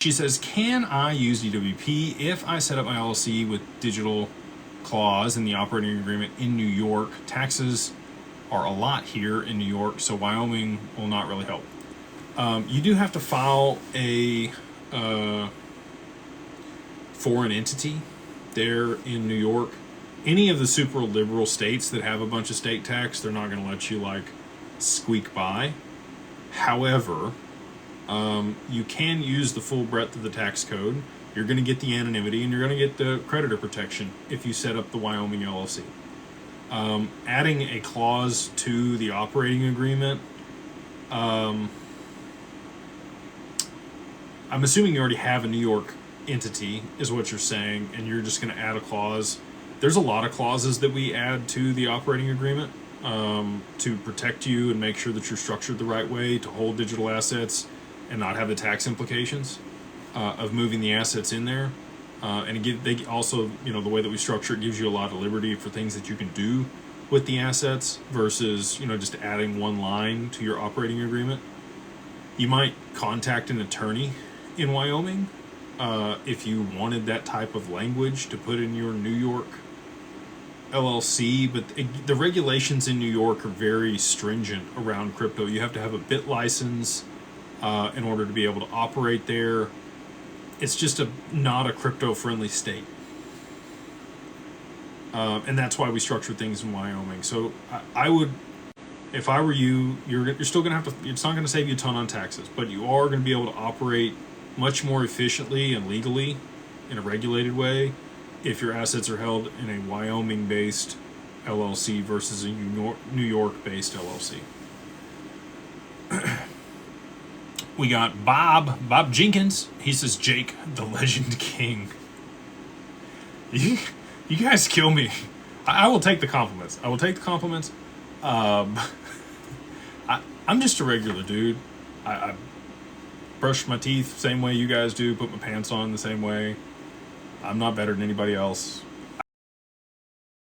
She says, can I use DWP if I set up my LLC with digital clause in the operating agreement in New York? Taxes are a lot here in New York, so Wyoming will not really help. You do have to file a foreign entity there in New York. Any of the super liberal states that have a bunch of state tax, they're not going to let you like squeak by. However, you can use the full breadth of the tax code. You're going to get the anonymity and you're going to get the creditor protection if you set up the Wyoming LLC. Adding a clause to the operating agreement, I'm assuming you already have a New York entity, is what you're saying, and you're just going to add a clause. There's a lot of clauses that we add to the operating agreement to protect you and make sure that you're structured the right way to hold digital assets and not have the tax implications of moving the assets in there. And they also, the way that we structure it gives you a lot of liberty for things that you can do with the assets versus, just adding one line to your operating agreement. You might contact an attorney in Wyoming if you wanted that type of language to put in your New York LLC, but the regulations in New York are very stringent around crypto. You have to have a BIT license in order to be able to operate there. It's just not a crypto-friendly state. And that's why we structure things in Wyoming. So I would, if I were you, you're still going to have to, it's not going to save you a ton on taxes, but you are going to be able to operate much more efficiently and legally in a regulated way if your assets are held in a Wyoming-based LLC versus a New York-based LLC. We got Bob Jenkins. He says, Jake, the Legend King. You guys kill me. I will take the compliments. I'm just a regular dude. I brush my teeth the same way you guys do, put my pants on the same way. I'm not better than anybody else.